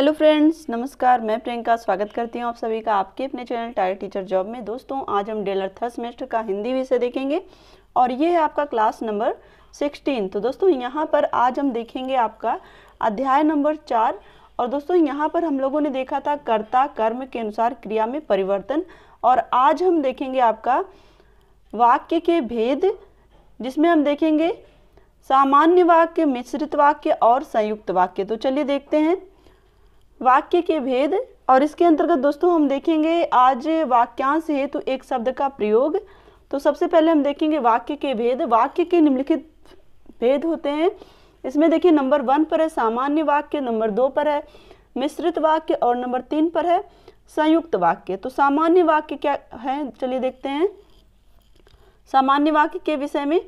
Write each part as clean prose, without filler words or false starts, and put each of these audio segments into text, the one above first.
Hello friends, नमस्कार। मैं प्रियंका स्वागत करती हूँ आप सभी का आपके अपने चैनल टारगेट टीचर जॉब में। दोस्तों, आज हम डेलर थर्ड सेमेस्टर का हिंदी विषय देखेंगे और ये है आपका क्लास नंबर 16। तो दोस्तों यहाँ पर आज हम देखेंगे आपका अध्याय नंबर 4। और दोस्तों यहाँ पर हम लोगों ने देखा था कर्ता कर्म के अनुसार क्रिया में परिवर्तन, और आज हम देखेंगे आपका वाक्य के भेद, जिसमें हम देखेंगे सामान्य वाक्य, मिश्रित वाक्य और संयुक्त वाक्य। तो चलिए देखते हैं वाक्य के भेद। और इसके अंतर्गत दोस्तों हम देखेंगे आज वाक्यांश हेतु एक शब्द का प्रयोग। तो सबसे पहले हम देखेंगे वाक्य के भेद। वाक्य के निम्नलिखित भेद होते हैं। इसमें देखिए नंबर 1 पर है सामान्य वाक्य, नंबर 2 पर है मिश्रित वाक्य और नंबर 3 पर है संयुक्त वाक्य। तो सामान्य वाक्य क्या है, चलिए देखते हैं। सामान्य वाक्य के विषय में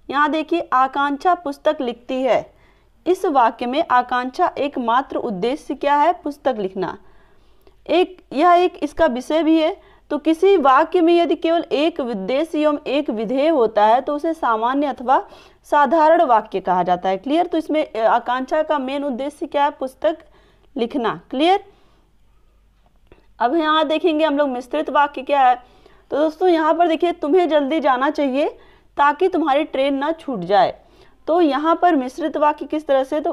यहाँ देखिए, आकांक्षा पुस्तक लिखती है। इस वाक्य में आकांक्षा एकमात्र उद्देश्य क्या है? पुस्तक लिखना। यह एक इसका विषय भी है। तो किसी वाक्य में यदि केवल एक उद्देश्य एवं एक विधेय होता है तो उसे सामान्य अथवा साधारण वाक्य कहा जाता है। क्लियर? तो इसमें आकांक्षा का मेन उद्देश्य क्या है? पुस्तक लिखना। क्लियर? अब यहाँ देखेंगे हम लोग मिश्रित वाक्य क्या है। तो दोस्तों यहाँ पर देखिए, तुम्हें जल्दी जाना चाहिए ताकि तुम्हारी ट्रेन ना छूट जाए। तो यहाँ पर मिश्रित वाक्य किस तरह से, तो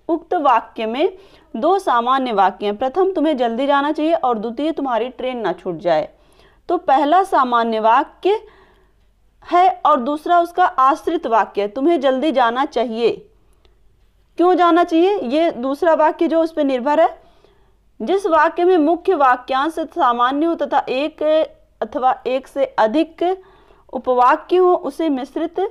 उक्त वाक्य में दो सामान्य वाक्य हैं। प्रथम, तुम्हें जल्दी जाना चाहिए, और द्वितीय, तुम्हारी ट्रेन ना छूट जाए। तो पहला सामान्य वाक्य है और दूसरा उसका आश्रित वाक्य है, तुम्हें जल्दी जाना चाहिए। क्यों जाना चाहिए? ये दूसरा वाक्य जो उस पर निर्भर है। जिस वाक्य में मुख्य वाक्यांश सामान्य हो तथा एक अथवा एक से अधिक उपवाक्य हो उसे मिश्रित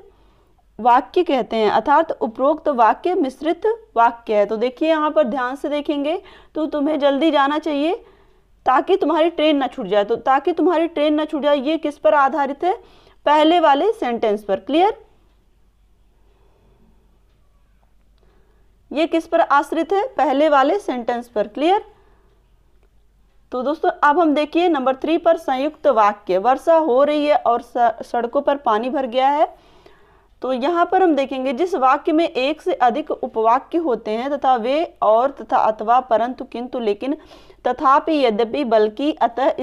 वाक्य कहते हैं, अर्थात उपरोक्त वाक्य मिश्रित वाक्य है। तो देखिए यहाँ पर ध्यान से देखेंगे, तो तुम्हें जल्दी जाना चाहिए ताकि तुम्हारी ट्रेन ना छूट जाए। तो ताकि तुम्हारी ट्रेन ना छूट जाए, ये किस पर आधारित है? पहले वाले सेंटेंस पर। क्लियर? ये किस पर आश्रित है? पहले वाले सेंटेंस पर। क्लियर? तो दोस्तों अब हम देखिए नंबर 3 पर संयुक्त वाक्य। वर्षा हो रही है और सड़कों पर पानी भर गया है। तो यहाँ पर हम देखेंगे जिस वाक्य में एक से अधिक उपवाक्य होते हैं तथा वे और तथा अथवा परंतु किंतु लेकिन तथापि यद्यपि बल्कि अतः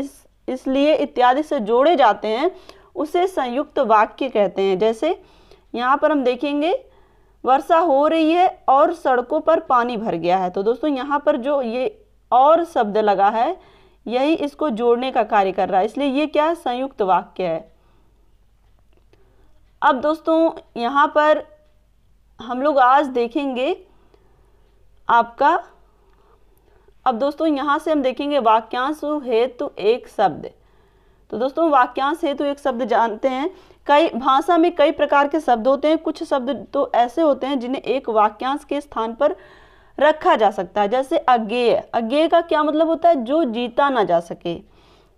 इसलिए इत्यादि से जोड़े जाते हैं उसे संयुक्त वाक्य कहते हैं। जैसे यहाँ पर हम देखेंगे वर्षा हो रही है और सड़कों पर पानी भर गया है। तो दोस्तों यहाँ पर जो ये और शब्द लगा है यही इसको जोड़ने का कार्य कर रहा है, इसलिए ये क्या? संयुक्त वाक्य है। अब दोस्तों यहाँ पर हम लोग आज देखेंगे आपका, अब दोस्तों यहाँ से हम देखेंगे वाक्यांश हेतु एक शब्द। तो दोस्तों वाक्यांश हेतु एक शब्द जानते हैं, कई भाषा में कई प्रकार के शब्द होते हैं। कुछ शब्द तो ऐसे होते हैं जिन्हें एक वाक्यांश के स्थान पर रखा जा सकता है। जैसे अज्ञेय। अज्ञेय का क्या मतलब होता है? जो जीता ना जा सके।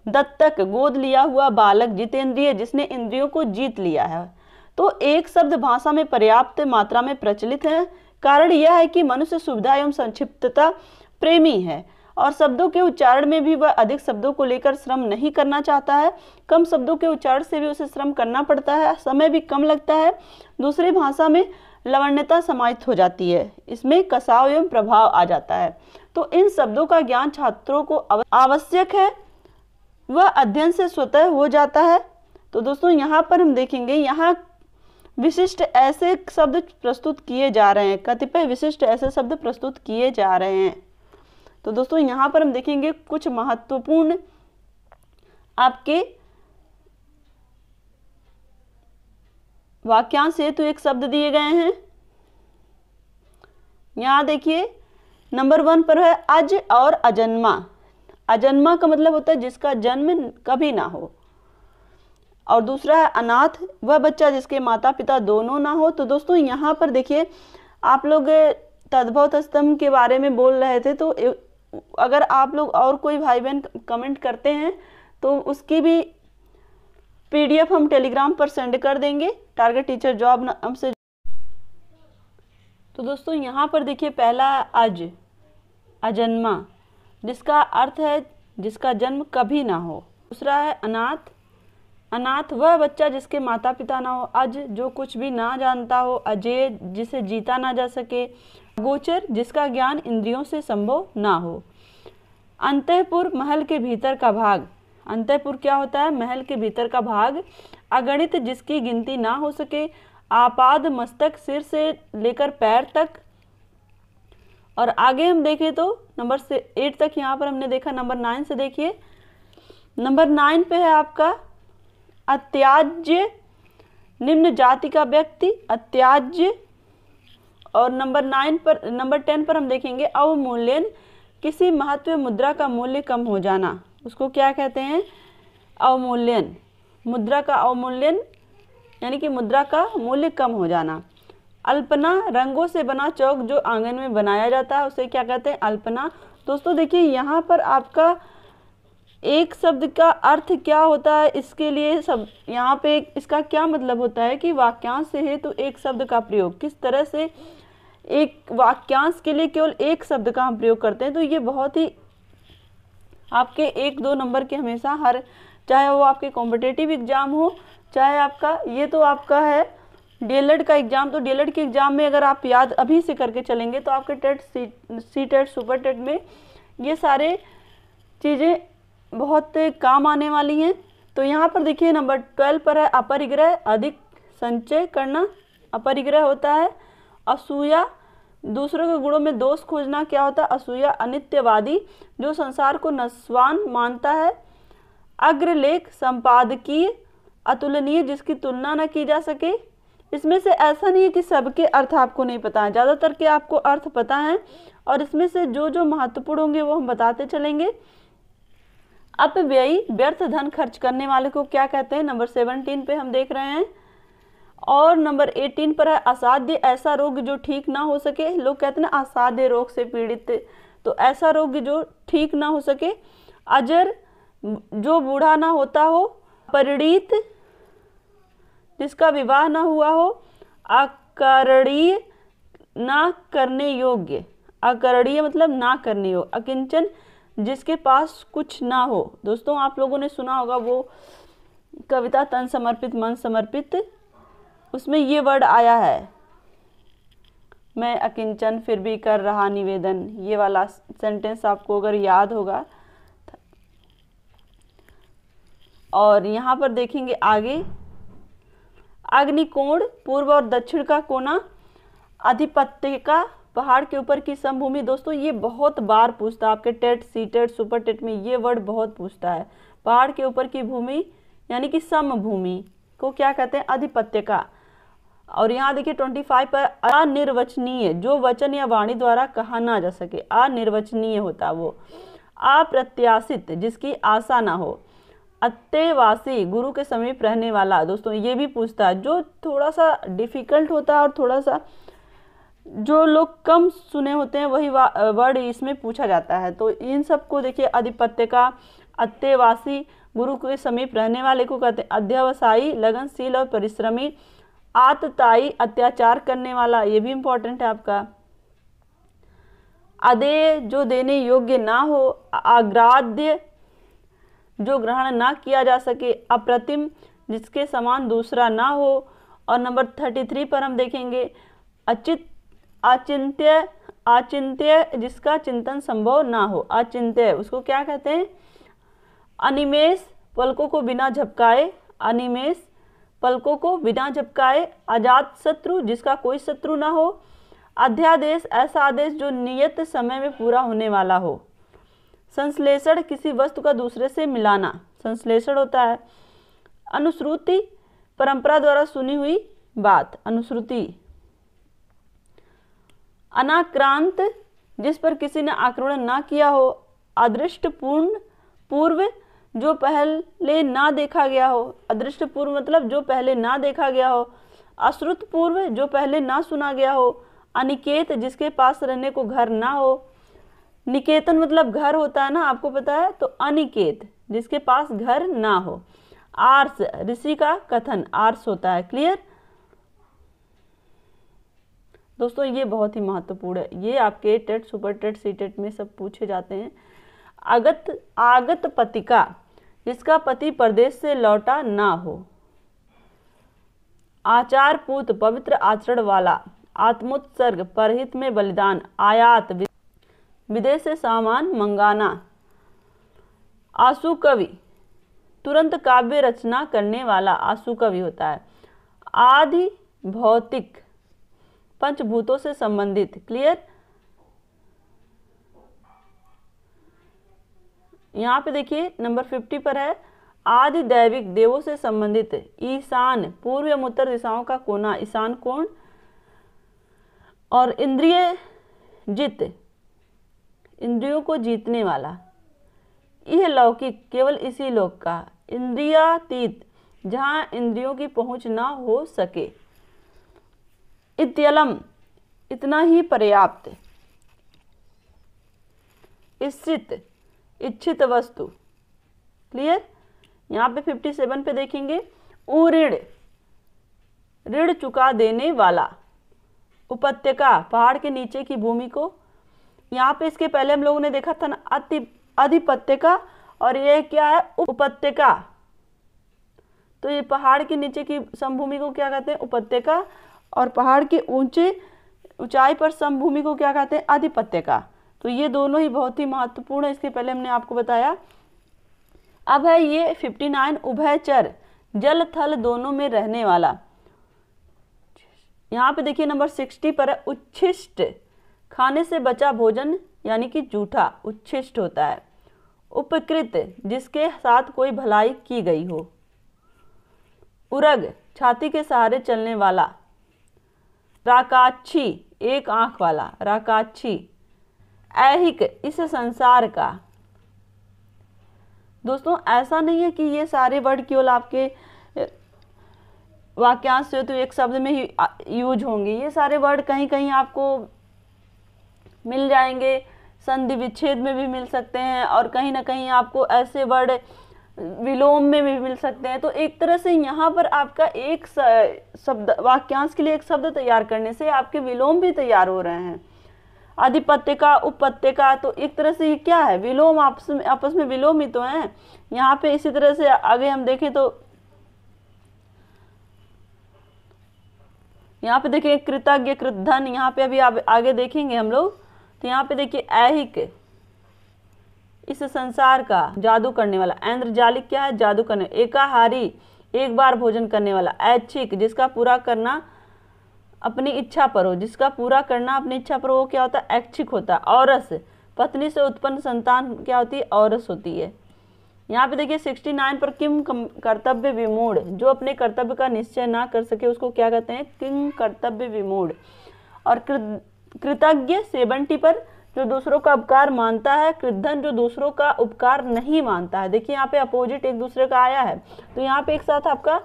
दत्तक, गोद लिया हुआ बालक। जितेंद्रिय, जिसने इंद्रियों को जीत लिया है। तो एक शब्द भाषा में पर्याप्त मात्रा में प्रचलित है। कारण यह है कि मनुष्य सुविधा एवं संक्षिप्तता प्रेमी है और शब्दों के उच्चारण में भी वह अधिक शब्दों को लेकर श्रम नहीं करना चाहता है। कम शब्दों के उच्चारण से भी उसे श्रम करना पड़ता है, समय भी कम लगता है। दूसरी भाषा में लवण्यता समाहित हो जाती है, इसमें कसाव एवं प्रभाव आ जाता है। तो इन शब्दों का ज्ञान छात्रों को आवश्यक है, वह अध्ययन से स्वतः हो जाता है। तो दोस्तों यहाँ पर हम देखेंगे, यहाँ विशिष्ट ऐसे शब्द प्रस्तुत किए जा रहे हैं, कतिपय विशिष्ट ऐसे शब्द प्रस्तुत किए जा रहे हैं। तो दोस्तों यहाँ पर हम देखेंगे कुछ महत्वपूर्ण आपके वाक्यांश हेतु एक शब्द दिए गए हैं। यहाँ देखिए नंबर 1 पर है अज और अजन्मा। अजन्मा का मतलब होता है जिसका जन्म कभी ना हो, और दूसरा है अनाथ, वह बच्चा जिसके माता पिता दोनों ना हो। तो दोस्तों यहाँ पर देखिए, आप लोग तद्भव तत्सम के बारे में बोल रहे थे, तो अगर आप लोग और कोई भाई बहन कमेंट करते हैं तो उसकी भी PDF हम टेलीग्राम पर सेंड कर देंगे, टारगेट टीचर जॉब नाम से। तो दोस्तों यहाँ पर देखिए पहला अज, अजन्मा, जिसका अर्थ है जिसका जन्म कभी ना हो। दूसरा है अनाथ। अनाथ वह बच्चा जिसके माता पिता ना हो। अज जो कुछ भी ना जानता हो। अजेय जिसे जीता ना जा सके। अगोचर जिसका ज्ञान इंद्रियों से संभव ना हो। अंतःपुर महल के भीतर का भाग। अंतःपुर क्या होता है? महल के भीतर का भाग। अगणित जिसकी गिनती ना हो सके। आपाद मस्तक सिर से लेकर पैर तक। और आगे हम देखें तो नंबर 8 तक यहाँ पर हमने देखा। नंबर 9 से देखिए, नंबर 9 पे है आपका अत्याज्य, निम्न जाति का व्यक्ति, अत्याज्य। और नंबर 10 पर हम देखेंगे अवमूल्यन, किसी महत्व मुद्रा का मूल्य कम हो जाना, उसको क्या कहते हैं? अवमूल्यन। मुद्रा का अवमूल्यन यानी कि मुद्रा का मूल्य कम हो जाना। अल्पना, रंगों से बना चौक जो आंगन में बनाया जाता है उसे क्या कहते हैं? अल्पना। दोस्तों देखिए यहाँ पर आपका एक शब्द का अर्थ क्या होता है, इसके लिए सब यहाँ पे इसका क्या मतलब होता है कि वाक्यांश से हेतु एक शब्द का प्रयोग, किस तरह से एक वाक्यांश के लिए केवल एक शब्द का हम प्रयोग करते हैं। तो ये बहुत ही आपके 1-2 नंबर के हमेशा चाहे वो आपके कॉम्पिटिटिव एग्जाम हो, चाहे आपका ये तो आपका है डीएलएड का एग्जाम। तो डीएलएड के एग्जाम में अगर आप याद अभी से करके चलेंगे तो आपके TET, C TET, super TET में ये सारे चीज़ें बहुत काम आने वाली हैं। तो यहाँ पर देखिए नंबर 12 पर है अपरिग्रह, अधिक संचय करना अपरिग्रह होता है। असूया, दूसरों के गुणों में दोष खोजना क्या होता है? असूया। अनित्यवादी, जो संसार को नस्वान मानता है। अग्रलेख, संपादकीय, अतुलनीय, जिसकी तुलना न की जा सके। इसमें से ऐसा नहीं है कि सबके अर्थ आपको नहीं पता है, ज़्यादातर के आपको अर्थ पता है और इसमें से जो जो महत्वपूर्ण होंगे वो हम बताते चलेंगे। अपव्ययी, व्यर्थ धन खर्च करने वाले को क्या कहते हैं? नंबर 17 पे हम देख रहे हैं। और नंबर 18 पर है असाध्य, ऐसा रोग जो ठीक ना हो सके। लोग कहते हैं ना असाध्य रोग से पीड़ित, तो ऐसा रोग जो ठीक ना हो सके। अजर, जो बूढ़ा ना होता हो। परिणीत, जिसका विवाह ना हुआ हो। अकरणीय, ना करने योग्य, अकरणीय मतलब ना करने योग्य। अकिंचन, जिसके पास कुछ ना हो। दोस्तों आप लोगों ने सुना होगा वो कविता तन समर्पित मन समर्पित, उसमें ये वर्ड आया है, मैं अकिंचन फिर भी कर रहा निवेदन। ये वाला सेंटेंस आपको अगर याद होगा। और यहाँ पर देखेंगे आगे, अग्निकोण, पूर्व और दक्षिण का कोना। आधिपत्य का, पहाड़ के ऊपर की समभूमि। दोस्तों ये बहुत बार पूछता है आपके TET, C TET, super TET में ये वर्ड बहुत पूछता है। पहाड़ के ऊपर की भूमि यानी कि समभूमि को क्या कहते हैं? आधिपत्य का। और यहाँ देखिए 25 पर अनिर्वचनीय, जो वचन या वाणी द्वारा कहा ना जा सके, अनिर्वचनीय होता वो। अप्रत्याशित, जिसकी आशा ना हो। अत्यवासी, गुरु के समीप रहने वाला। दोस्तों ये भी पूछता है, जो थोड़ा सा डिफिकल्ट होता है और थोड़ा सा जो लोग कम सुने होते हैं वही वर्ड इसमें पूछा जाता है। तो इन सब को देखिए, आधिपत्य का, अत्यवासी, गुरु के समीप रहने वाले को कहते हैं अध्यवसायी, लगनशील और परिश्रमी। आतताई, अत्याचार करने वाला, ये भी इम्पोर्टेंट है आपका। अदेय, जो देने योग्य ना हो। अग्राध्य, जो ग्रहण ना किया जा सके। अप्रतिम, जिसके समान दूसरा ना हो। और नंबर 33 पर हम देखेंगे अचिंत्य, अचिंत्य, जिसका चिंतन संभव ना हो। अचिंत्य, उसको क्या कहते हैं? अनिमेष, पलकों को बिना झपकाए। अनिमेष, पलकों को बिना झपकाए। अजात शत्रु, जिसका कोई शत्रु ना हो। अध्यादेश, ऐसा आदेश जो नियत समय में पूरा होने वाला हो। संश्लेषण, किसी वस्तु का दूसरे से मिलाना, संश्लेषण होता है। अनुश्रुति, परंपरा द्वारा सुनी हुई बात, अनुश्रुति। अनाक्रांत, जिस पर किसी ने आक्रमण ना किया हो। अदृष्ट पूर्व, जो पहले ना देखा गया हो। अदृष्ट पूर्व मतलब जो पहले ना देखा गया हो। अश्रुत पूर्व, जो पहले ना सुना गया हो। अनिकेत, जिसके पास रहने को घर ना हो। निकेतन मतलब घर होता है ना, आपको पता है। तो अनिकेत, जिसके पास घर ना हो। आर्स, ऋषि का कथन, आर्स होता है। क्लियर दोस्तों, ये बहुत ही महत्वपूर्ण है, ये आपके TET, super TET, C TET में सब पूछे जाते हैं। आगत पतिका, जिसका पति परदेश से लौटा ना हो। आचार पूत, पवित्र आचरण वाला। आत्मोत्सर्ग, परहित में बलिदान। आयात, विदेश से सामान मंगाना। आशु कवि, तुरंत काव्य रचना करने वाला आशु कवि होता है। आदि भौतिक, पंचभूतों से संबंधित। क्लियर। यहाँ पे देखिए नंबर 50 पर है आदि दैविक, देवों से संबंधित। ईशान, पूर्व एवं उत्तर दिशाओं का कोना, ईशान कोण। और इंद्रिय जित, इंद्रियों को जीतने वाला। यह लौकिक, केवल इसी लोक का। इंद्रियातीत, जहां इंद्रियों की पहुंच ना हो सके। इत्यलम, इतना ही पर्याप्त। इच्छित, इच्छित वस्तु। क्लियर। यहाँ पे 57 पे देखेंगे उऋण, ऋण चुका देने वाला। उपत्यका, पहाड़ के नीचे की भूमि को। यहाँ पे इसके पहले हम लोगों ने देखा था ना अधिपत्यका, और ये क्या है, उपत्यका। तो ये पहाड़ के नीचे की समभूमि को क्या कहते हैं, उपत्यका, और पहाड़ के ऊंचाई पर समभूमि को क्या कहते हैं, अधिपत्यका। तो ये दोनों ही बहुत ही महत्वपूर्ण है, इसके पहले हमने आपको बताया। अब है ये 59 उभयचर, जल थल दोनों में रहने वाला। यहाँ पे देखिए नंबर 60 पर है उच्छिष्ट, खाने से बचा भोजन यानी कि जूठा उच्छिष्ट होता है। उपकृत, जिसके साथ कोई भलाई की गई हो। उरग, छाती के सहारे चलने वाला। राकाक्षी, एक आंख वाला, राकाक्षी। ऐहिक, इस संसार का। दोस्तों ऐसा नहीं है कि ये सारे वर्ड केवल आपके वाक्यांश से तो एक शब्द में ही यूज होंगे। ये सारे वर्ड कहीं कहीं आपको मिल जाएंगे, संधि विच्छेद में भी मिल सकते हैं, और कहीं ना कहीं आपको ऐसे वर्ड विलोम में भी मिल सकते हैं। तो एक तरह से यहाँ पर आपका एक शब्द, वाक्यांश के लिए एक शब्द तैयार करने से आपके विलोम भी तैयार हो रहे हैं। अधिपत्यका, उपत्यका, तो एक तरह से ये क्या है, विलोम, आपस में विलोम ही तो हैं। यहाँ पे इसी तरह से आगे हम देखें तो यहाँ पे देखिए कृतज्ञ, कृतधन, यहाँ पे अभी आगे देखेंगे हम लोग। तो यहाँ पे देखिए ऐहिक, इस संसार का, जादू करने वाला। ऐन्द्रजालिक क्या है, जादू करने। एकाहारी, एक बार भोजन करने वाला। ऐच्छिक, जिसका पूरा करना अपनी इच्छा पर हो, जिसका पूरा करना अपनी इच्छा पर हो, वो क्या होता है, ऐच्छिक होता है। औरस, पत्नी से उत्पन्न संतान क्या होती है, औरस होती है। यहाँ पे देखिए 69 पर किम कर्तव्य विमूढ़, जो अपने कर्तव्य का निश्चय ना कर सके उसको क्या कहते हैं, किम कर्तव्य विमूढ़। और कृतज्ञ 70 पर, जो दूसरों का उपकार मानता है। कृतधन, जो दूसरों का उपकार नहीं मानता है। देखिए यहाँ पे अपोजिट एक दूसरे का आया है, तो यहाँ पे एक साथ आपका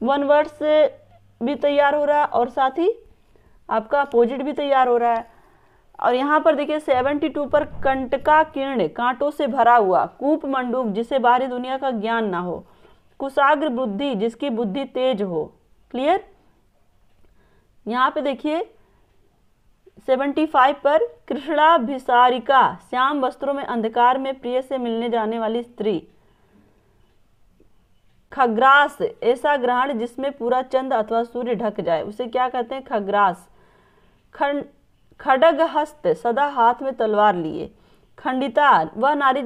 वन वर्ड से भी तैयार हो रहा है और साथ ही आपका अपोजिट भी तैयार हो रहा है। और यहाँ पर देखिए 72 पर कंटका किर्ण, कांटों से भरा हुआ। कूप मंडूक, जिसे बाहरी दुनिया का ज्ञान ना हो। कुशाग्र बुद्धि, जिसकी बुद्धि तेज हो। क्लियर। यहाँ पे देखिए 75 पर कृष्णाभिसारिका, श्याम वस्त्रों में अंधकार में प्रिय से मिलने जाने वाली स्त्री। खग्रास, ऐसा ग्रहण जिसमें पूरा चंद्र अथवा सूर्य ढक जाए, उसे क्या कहते हैं, खग्रास। खड्ग हस्त, सदा हाथ में तलवार लिए। खंडिता, वह नारी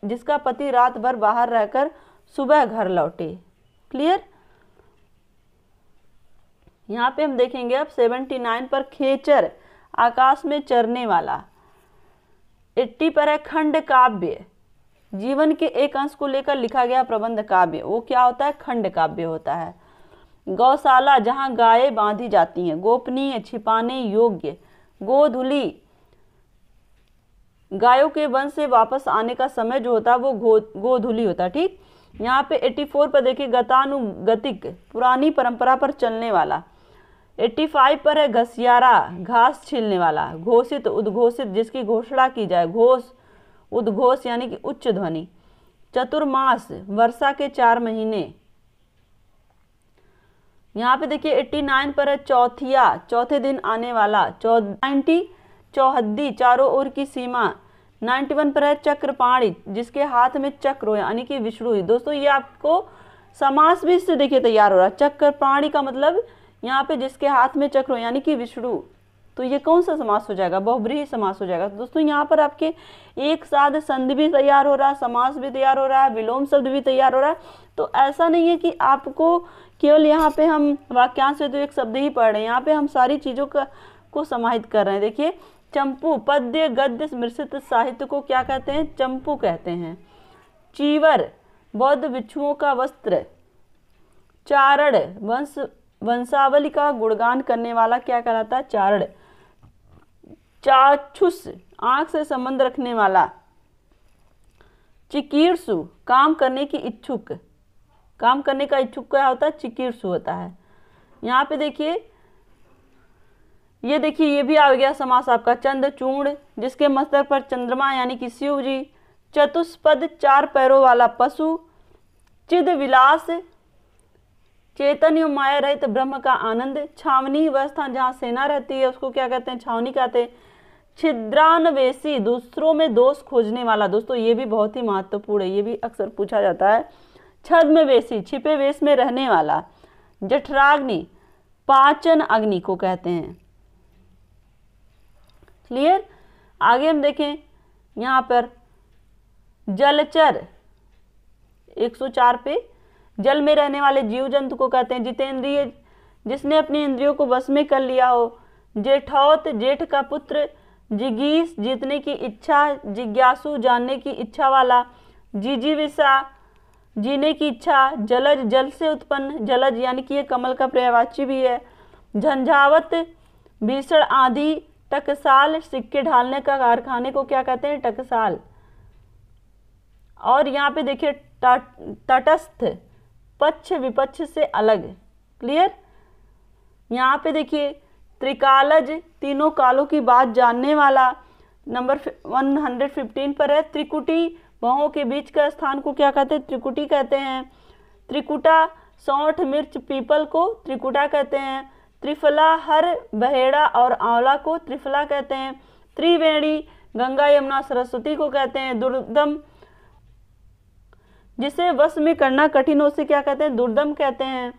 जिसका पति रात भर बाहर रहकर सुबह घर लौटे। क्लियर। यहाँ पे हम देखेंगे अब 79 पर खेचर, आकाश में चरने वाला। 80 पर है खंड काव्य, जीवन के एक अंश को लेकर लिखा गया प्रबंध काव्य, वो क्या होता है, खंड काव्य होता है। गौशाला, जहां गायें बांधी जाती हैं। गोपनीय, छिपाने योग्य। गोधुली, गायों के वन से वापस आने का समय जो होता है वो गोधुली होता है। ठीक। यहाँ पे 84 पर देखिए गतानुगतिक, पुरानी परंपरा पर चलने वाला। 85 पर है घसियारा, घास छीलने वाला। घोषित, उद्घोषित, जिसकी घोषणा की जाए। घोष, उद्घोष यानी कि उच्च ध्वनि। चतुर्मास, वर्षा के 4 महीने। यहाँ पे देखिए 89 पर है चौथिया, चौथे दिन आने वाला। 90 चौहद्दी, चारों ओर की सीमा। 91 पर है चक्रपाणी, जिसके हाथ में चक्र हो यानी कि विष्णु। दोस्तों ये आपको समास भी इससे देखिए तैयार हो रहा है। चक्रपाणी का मतलब यहाँ पे जिसके हाथ में चक्र हो यानी कि विष्णु। तो ये कौन सा समास हो जाएगा, बहुब्रीहि समास हो जाएगा। तो दोस्तों यहाँ पर आपके एक साथ संधि भी तैयार हो रहा है, समास भी तैयार हो रहा है, विलोम शब्द भी तैयार हो रहा है। तो ऐसा नहीं है कि आपको केवल यहाँ पे हम वाक्यांश से तो एक शब्द ही पढ़ रहे हैं, यहाँ पे हम सारी चीज़ों को समाहित कर रहे हैं। देखिए चंपू, पद्य गद्य मिश्रित साहित्य को क्या कहते हैं, चंपू कहते हैं। चीवर, बौद्ध भिक्षुओं का वस्त्र। चारण, वंशावली का गुणगान करने वाला क्या कहलाता है, चारण। चाक्षुष, आंख से संबंध रखने वाला। चिकीर्षु, काम करने की इच्छुक, काम करने का इच्छुक क्या होता है, चिकीर्षु होता है। यहाँ पे देखिए, ये देखिए ये भी आ गया समास आपका चंद्रचूर्ण, जिसके मस्तक पर चंद्रमा यानी कि शिव जी। चतुष्पद, 4 पैरों वाला पशु। चिद विलास, चैतन्य माया रहित ब्रह्म का आनंद। छावनी, वह स्थान जहाँ सेना रहती है उसको क्या कहते हैं, छावनी कहते हैं। छिद्रान्वेषी, दूसरों में दोष खोजने वाला। दोस्तों ये भी बहुत ही महत्वपूर्ण है, ये भी अक्सर पूछा जाता है। छद्मवेशी, छिपे वेश में रहने वाला। जठराग्नि, पाचन अग्नि को कहते हैं। क्लियर। आगे हम देखें यहाँ पर जलचर 104 पे, जल में रहने वाले जीव जंतु को कहते हैं। जितेंद्रिय, जिसने अपनी इंद्रियों को वश में कर लिया हो। जेठौत, जेठ का पुत्र। जिगीष, जीतने की इच्छा। जिज्ञासु, जानने की इच्छा वाला। जिजीविषा, जीने की इच्छा। जलज, जल से उत्पन्न। जलज यानी कि ये कमल का पर्यायवाची भी है। झंझावत, भीषण आंधी। टकसाल, सिक्के ढालने का कारखाने को क्या कहते हैं, टकसाल। और यहाँ पे देखिए तटस्थ, पक्ष विपक्ष से अलग। क्लियर। यहाँ पे देखिए त्रिकालज, तीनों कालों की बात जानने वाला। नंबर 115 पर है। त्रिकुटी, बाहों के बीच का स्थान को क्या कहते हैं, त्रिकुटी कहते हैं। त्रिकुटा, सौंठ मिर्च पीपल को त्रिकुटा कहते हैं। त्रिफला, हर बहेड़ा और आंवला को त्रिफला कहते हैं। त्रिवेणी, गंगा यमुना सरस्वती को कहते हैं। दुर्दम, जिसे वश में करना कठिन हो उसे क्या कहते हैं, दुर्दम कहते हैं।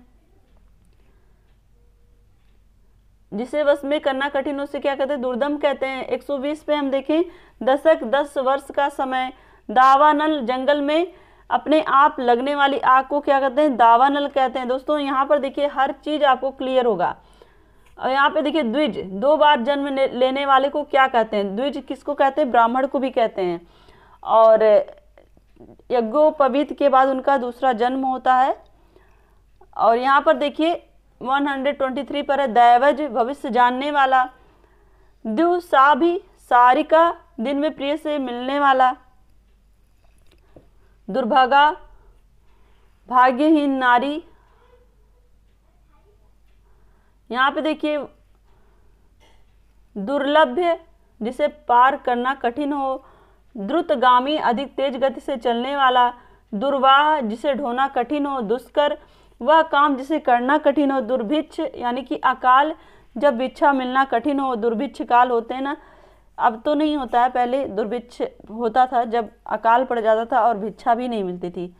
जिसे वश में करना कठिन हो उसे क्या कहते हैं, दुर्दम कहते हैं। 120 पे हम देखें दशक, 10 वर्ष का समय। दावानल, जंगल में अपने आप लगने वाली आग को क्या कहते हैं, दावानल कहते हैं। दोस्तों यहाँ पर देखिए हर चीज आपको क्लियर होगा। और यहाँ पे देखिए द्विज, 2 बार जन्म लेने वाले को क्या कहते हैं, द्विज किसको कहते हैं, ब्राह्मण को भी कहते हैं। और यज्ञोपवीत के बाद उनका दूसरा जन्म होता है। और यहाँ पर देखिए 123 पर है दैवज, भविष्य जानने वाला। द्युसाभी, सारिका, दिन में प्रिय से मिलने वाला। दुर्भागा, भाग्यहीन नारी। यहाँ पे देखिए दुर्लभ्य, जिसे पार करना कठिन हो। द्रुतगामी, अधिक तेज गति से चलने वाला। दुर्वाह, जिसे ढोना कठिन हो। दुष्कर, वह काम जिसे करना कठिन हो। दुर्भिक्ष यानी कि अकाल, जब भिक्षा मिलना कठिन हो। दुर्भिक्ष काल होते हैं ना, अब तो नहीं होता है, पहले दुर्भिक्ष होता था जब अकाल पड़ जाता था और भिक्षा भी नहीं मिलती थी।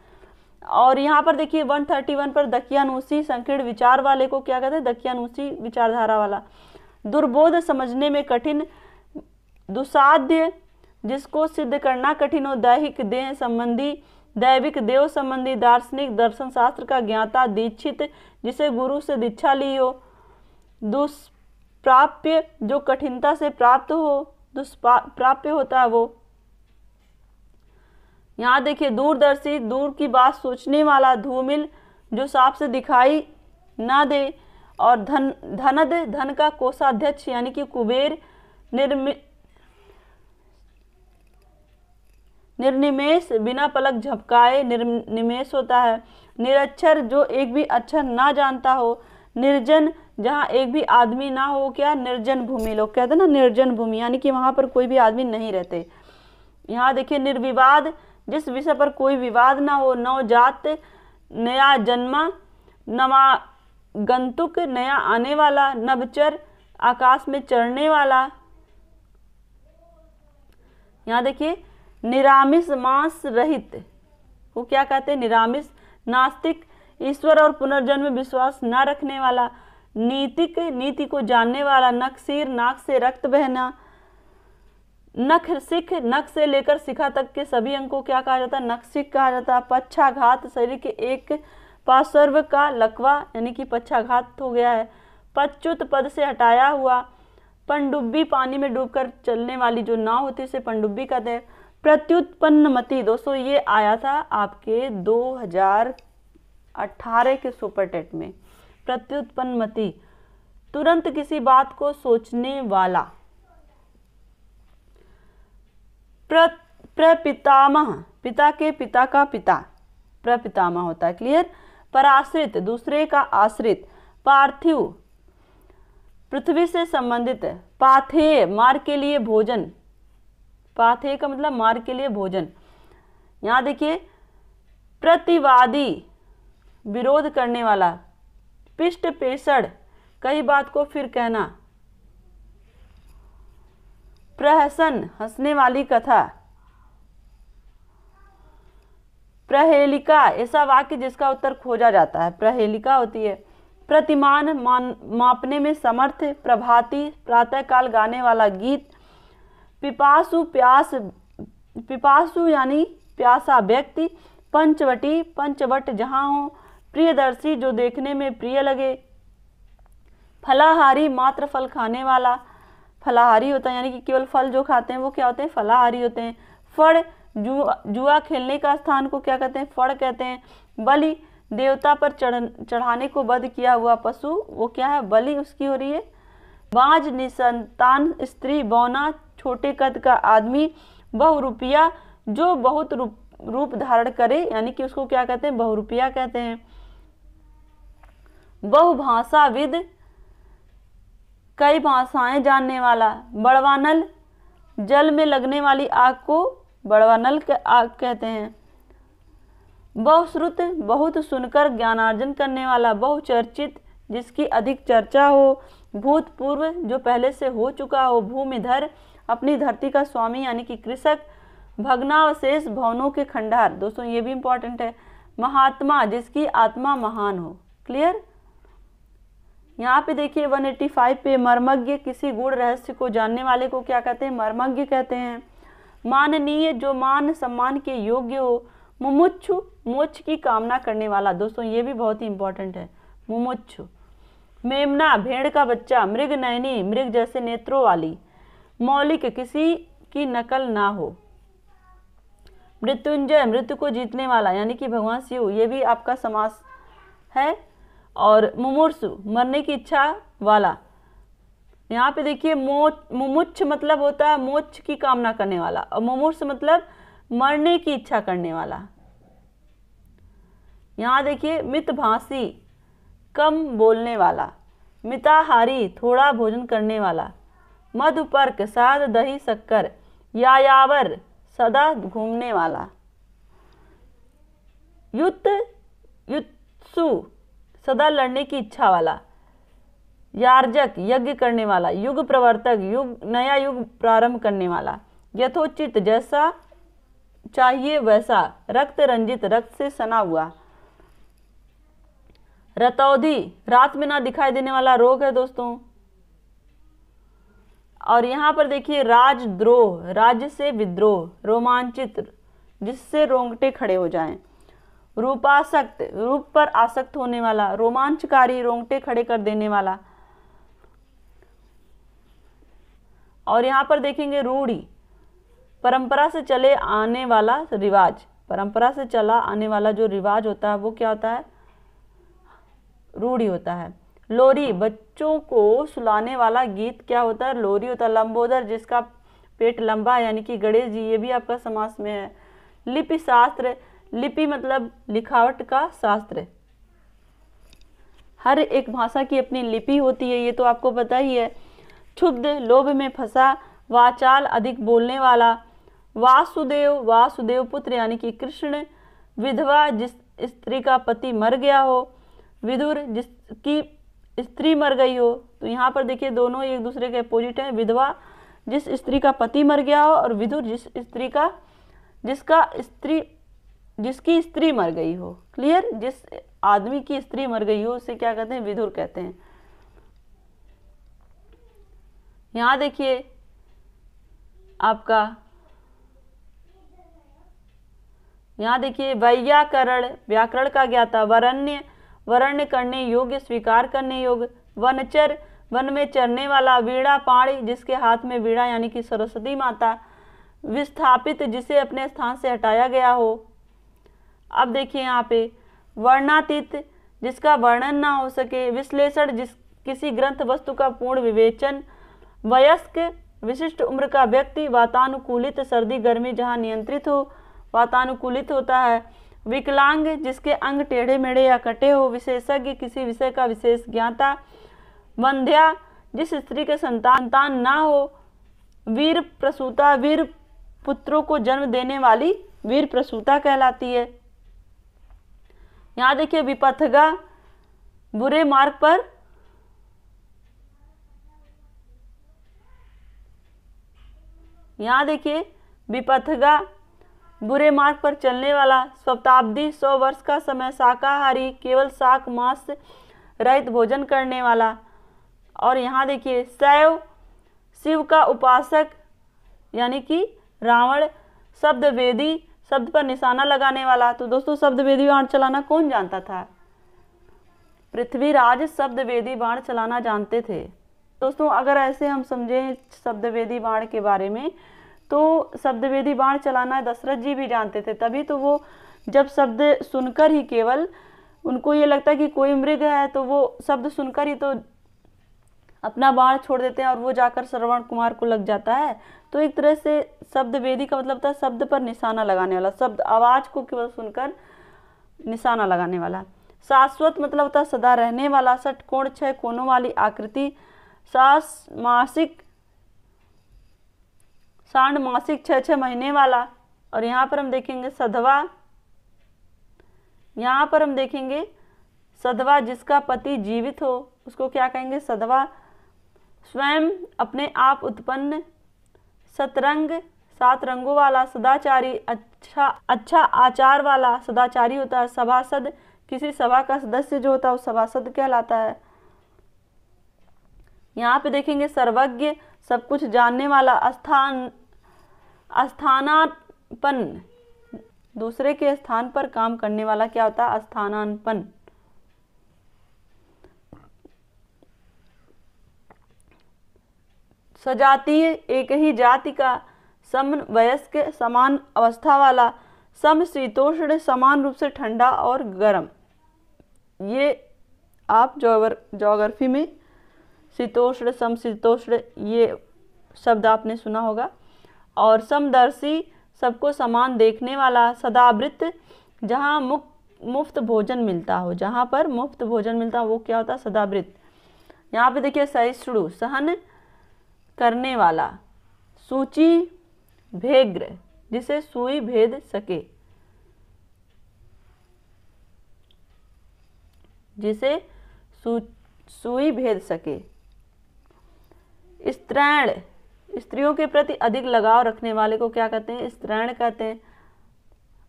और यहाँ पर देखिए 131 पर दकियानुसी, संकीर्ण विचार वाले को क्या कहते हैं, दकियानुसी विचारधारा वाला। दुर्बोध, समझने में कठिन। दुसाध्य, जिसको सिद्ध करना कठिन हो। दैहिक, देह संबंधी। दैविक, देव संबंधी। दार्शनिक, दर्शन शास्त्र का ज्ञाता। दीक्षित, जिसे गुरु से दीक्षा ली हो। दुष्प्राप्य, जो कठिनता से प्राप्त हो, दुष्प्राप्य होता है वो। यहाँ देखिए दूरदर्शी, दूर की बात सोचने वाला। धूमिल, जो साफ से दिखाई ना दे। और धनद, धन का कोषाध्यक्ष यानी कि कुबेर। निर्निमेष, बिना पलक झपकाए निर्निमेष होता है। निरक्षर, जो एक भी अक्षर ना जानता हो। निर्जन, जहाँ एक भी आदमी ना हो, क्या निर्जन भूमि, लोग कहते हैं ना निर्जन भूमि, यानी कि वहाँ पर कोई भी आदमी नहीं रहते। यहाँ देखिए निर्विवाद, जिस विषय पर कोई विवाद ना हो। नवजात, नया जन्मा। नवागंतुक, नया आने वाला। नभचर, आकाश में चढ़ने वाला। यहाँ देखिए निरामिष, मांस रहित वो क्या कहते हैं, निरामिष। नास्तिक, ईश्वर और पुनर्जन्म में विश्वास न रखने वाला। नीतिक, नीति को जानने वाला। नखसीर, नाक से रक्त बहना। नख सिख, नख से लेकर शिखा तक के सभी अंग को क्या कहा जाता है? नखशिख कहा जाता है। पक्षाघात, शरीर के एक पार्श्व का लकवा यानी कि पक्षाघात हो गया है। पच्युत, पद से हटाया हुआ। पनडुब्बी, पानी में डूबकर चलने वाली जो नाव होती है उसे पनडुब्बी कहते हैं। प्रत्युत्पन्नमति, दोस्तों ये आया था आपके 2018 के सुपर टेट में। प्रत्युत्पन्नमति, तुरंत किसी बात को सोचने वाला। प्रपितामह, पिता के पिता का पिता प्रपितामह होता है। क्लियर। पराश्रित, दूसरे का आश्रित। पार्थिव, पृथ्वी से संबंधित। पाथेय, मार के लिए भोजन। पाथेय का मतलब मार के लिए भोजन। यहाँ देखिए प्रतिवादी, विरोध करने वाला। पिष्ट पेषण, कई बात को फिर कहना। प्रहसन, हंसने वाली कथा। प्रहेलिका, ऐसा वाक्य जिसका उत्तर खोजा जाता है, प्रहेलिका होती है। प्रतिमान, मापने में समर्थ। प्रभाती, प्रातःकाल गाने वाला गीत। पिपासु, प्यास, पिपासु यानी प्यासा व्यक्ति। पंचवटी, पंचवट जहाँ हो। प्रियदर्शी, जो देखने में प्रिय लगे। फलाहारी, मात्र फल खाने वाला फलाहारी होता है, यानी कि केवल फल जो खाते हैं वो क्या होते हैं? फलाहारी होते हैं। फड़, जुआ खेलने का स्थान को क्या कहते हैं? फड़ कहते हैं। बलि, देवता पर चढ़ाने को वध किया हुआ पशु, वो क्या है? बलि उसकी हो रही है। बाज, निसंतान स्त्री। बौना, छोटे कद का आदमी। बहुरूपिया, जो बहुत रूप धारण करे, यानी कि उसको क्या कहते हैं? बहुरूपिया कहते हैं। बहुभाषाविद, कई भाषाएं जानने वाला। बड़वानल, जल में लगने वाली आग को बड़वानल आग कहते हैं। बहुश्रुत, बहुत सुनकर ज्ञानार्जन करने वाला। बहुचर्चित, जिसकी अधिक चर्चा हो। भूतपूर्व, जो पहले से हो चुका हो। भूमिधर, अपनी धरती का स्वामी यानी कि कृषक। भग्नावशेष, भवनों के खंडहर, दोस्तों ये भी इंपॉर्टेंट है। महात्मा, जिसकी आत्मा महान हो। क्लियर। यहाँ पे देखिए 185 पे मर्मज्ञ, किसी गूढ़ रहस्य को जानने वाले को क्या कहते हैं? मर्मज्ञ कहते हैं। माननीय, जो मान सम्मान के योग्य हो। मुमुक्षु, मोक्ष की कामना करने वाला, दोस्तों ये भी बहुत ही इंपॉर्टेंट है। मुमुक्षु। मेमना, भेड़ का बच्चा। मृग नयनी, मृग जैसे नेत्रों वाली। मौलिक, किसी की नकल ना हो। मृत्युंजय, मृत्यु को जीतने वाला यानी कि भगवान शिव, ये भी आपका समास है। और मुमूर्षु, मरने की इच्छा वाला। यहाँ पे देखिए मुमुक्ष मतलब होता है मोक्ष की कामना करने वाला, और मुमूर्ष मतलब मरने की इच्छा करने वाला। यहाँ देखिए मितभाषी, कम बोलने वाला। मिताहारी, थोड़ा भोजन करने वाला। मधुपर्क, साद दही शक्कर। यायावर, सदा घूमने वाला। युत्सु, सदा लड़ने की इच्छा वाला। यार्जक, यज्ञ करने वाला। युग प्रवर्तक, नया युग प्रारंभ करने वाला। यथोचित, जैसा चाहिए वैसा। रक्त रंजित, रक्त से सना हुआ। रतौधी, रात में ना दिखाई देने वाला रोग है दोस्तों। और यहाँ पर देखिए राजद्रोह, राज्य से विद्रोह। रोमांचित, जिससे रोंगटे खड़े हो जाएं। रूपासक्त, रूप पर आसक्त होने वाला। रोमांचकारी, रोंगटे खड़े कर देने वाला। और यहाँ पर देखेंगे रूढ़ी, परंपरा से चले आने वाला रिवाज। परंपरा से चला आने वाला जो रिवाज होता है वो क्या होता है? रूढ़ी होता है। लोरी, बच्चों को सुलाने वाला गीत क्या होता है? लोरी होता है। लंबोदर, जिसका पेट लंबा है यानी कि गणेश जी, ये भी आपका समास में है। लिपि शास्त्र, लिपि मतलब लिखावट का शास्त्र। हर एक भाषा की अपनी लिपि होती है, ये तो आपको पता ही है। क्षुब्ध, लोभ में फंसा। वाचाल, अधिक बोलने वाला। वासुदेव, वासुदेव पुत्र यानी कि कृष्ण। विधवा, जिस स्त्री का पति मर गया हो। विदुर, जिसकी स्त्री मर गई हो। तो यहाँ पर देखिए दोनों एक दूसरे के अपोजिट हैं। विधवा, जिस स्त्री का पति मर गया हो, और विदुर, जिसकी स्त्री मर गई हो। क्लियर। जिस आदमी की स्त्री मर गई हो उसे क्या कहते हैं? विदुर कहते हैं। यहाँ देखिए आपका, यहाँ देखिए वैयाकरण व्याकरण का ज्ञाता, वरण्य वरण्य करने योग्य स्वीकार करने योग्य, वनचर वन में चरने वाला, वीणा पाणी जिसके हाथ में वीणा यानी कि सरस्वती माता, विस्थापित जिसे अपने स्थान से हटाया गया हो। अब देखिए यहाँ पे वर्णातीत जिसका वर्णन ना हो सके, विश्लेषण जिस किसी ग्रंथ वस्तु का पूर्ण विवेचन, वयस्क विशिष्ट उम्र का व्यक्ति, वातानुकूलित सर्दी गर्मी जहाँ नियंत्रित हो वातानुकूलित होता है, विकलांग जिसके अंग टेढ़े मेढ़े या कटे हो, विशेषज्ञ किसी विषय का विशेष ज्ञाता, वंध्या जिस स्त्री के संतान ना हो, वीर प्रसूता वीर पुत्रों को जन्म देने वाली वीर प्रसूता कहलाती है। यहाँ देखिए विपथगा बुरे मार्ग पर, यहाँ देखिए विपथगा बुरे मार्ग पर चलने वाला, शताब्दी 100 वर्ष का समय, शाकाहारी केवल शाक मांस रहित भोजन करने वाला। और यहाँ देखिए शैव शिव का उपासक यानी कि रावण, शब्दवेदी शब्द पर निशाना लगाने वाला। तो दोस्तों शब्दवेदी बाण चलाना कौन जानता था? पृथ्वीराज शब्दवेदी बाण चलाना जानते थे। दोस्तों अगर ऐसे हम समझें शब्दवेदी बाण के बारे में, तो शब्दवेदी बाण चलाना दशरथ जी भी जानते थे, तभी तो वो जब शब्द सुनकर ही केवल उनको ये लगता है कि कोई मृग है तो वो शब्द सुनकर ही तो अपना बाण छोड़ देते हैं और वो जाकर श्रवण कुमार को लग जाता है। तो एक तरह से शब्दवेदी का मतलब था शब्द पर निशाना लगाने वाला, शब्द आवाज को केवल सुनकर निशाना लगाने वाला। शाश्वत मतलब था सदा रहने वाला, षटकोण 6 कोनों वाली आकृति, षाण्मासिक 6 महीने वाला। और यहाँ पर हम देखेंगे सधवा, यहाँ पर हम देखेंगे सधवा जिसका पति जीवित हो उसको क्या कहेंगे? सधवा। स्वयं अपने आप उत्पन्न, सतरंग 7 रंगों वाला, सदाचारी अच्छा आचार वाला सदाचारी होता है। सभासद किसी सभा का सदस्य जो होता है वो सभासद कहलाता है। यहाँ पे देखेंगे सर्वज्ञ सब कुछ जानने वाला, स्थानापन्न दूसरे के स्थान पर काम करने वाला क्या होता है? स्थानापन्न। सजातीय एक ही जाति का, समवयस्क समान अवस्था वाला, समशीतोष्ण समान रूप से ठंडा और गर्म। ये आप ज्योग्राफी में शीतोष्ण समशीतोष्ण ये शब्द आपने सुना होगा। और समदर्शी सबको समान देखने वाला, सदावृत जहाँ मुफ्त भोजन मिलता हो, जहाँ पर मुफ्त भोजन मिलता हो वो क्या होता है? सदावृत। यहाँ पे देखिए सहिष्णु सहन करने वाला, सूची भेद्र जिसे सुई भेद सके, जिसे सुई भेद सके। स्त्रैण स्त्रियों के प्रति अधिक लगाव रखने वाले को क्या कहते हैं? स्त्रैण कहते हैं।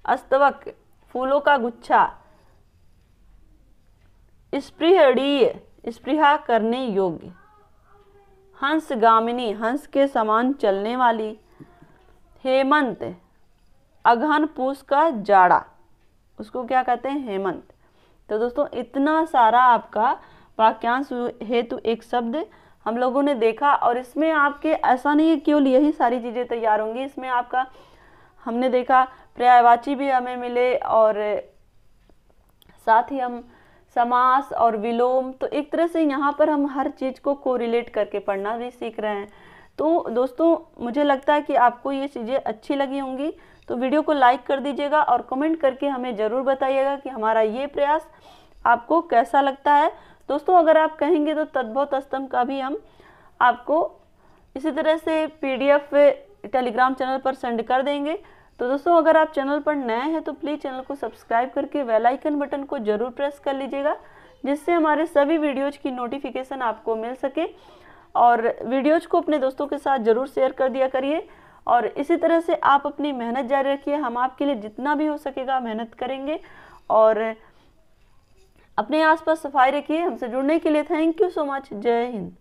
अस्तवक फूलों का गुच्छा। स्पृहणीय स्पृहा करने योग्य। हंसगामिनी हंस के समान चलने वाली। हेमंत अगहन पूस का जाड़ा, उसको क्या कहते हैं? हेमंत। तो दोस्तों इतना सारा आपका वाक्यांश हेतु एक शब्द हम लोगों ने देखा, और इसमें आपके ऐसा नहीं है केवल यही सारी चीज़ें तैयार होंगी, इसमें आपका हमने देखा पर्यायवाची भी हमें मिले और साथ ही हम समास और विलोम। तो एक तरह से यहाँ पर हम हर चीज़ को कोरिलेट करके पढ़ना भी सीख रहे हैं। तो दोस्तों मुझे लगता है कि आपको ये चीज़ें अच्छी लगी होंगी, तो वीडियो को लाइक कर दीजिएगा और कमेंट करके हमें ज़रूर बताइएगा कि हमारा ये प्रयास आपको कैसा लगता है। दोस्तों अगर आप कहेंगे तो तद्भव स्तंभ का भी हम आपको इसी तरह से PDF टेलीग्राम चैनल पर सेंड कर देंगे। तो दोस्तों अगर आप चैनल पर नए हैं तो प्लीज़ चैनल को सब्सक्राइब करके बेल आइकन बटन को ज़रूर प्रेस कर लीजिएगा, जिससे हमारे सभी वीडियोज़ की नोटिफिकेशन आपको मिल सके। और वीडियोज़ को अपने दोस्तों के साथ ज़रूर शेयर कर दिया करिए, और इसी तरह से आप अपनी मेहनत जारी रखिए। हम आपके लिए जितना भी हो सकेगा मेहनत करेंगे, और अपने आसपास सफाई रखिए। हमसे जुड़ने के लिए थैंक यू सो मच। जय हिंद।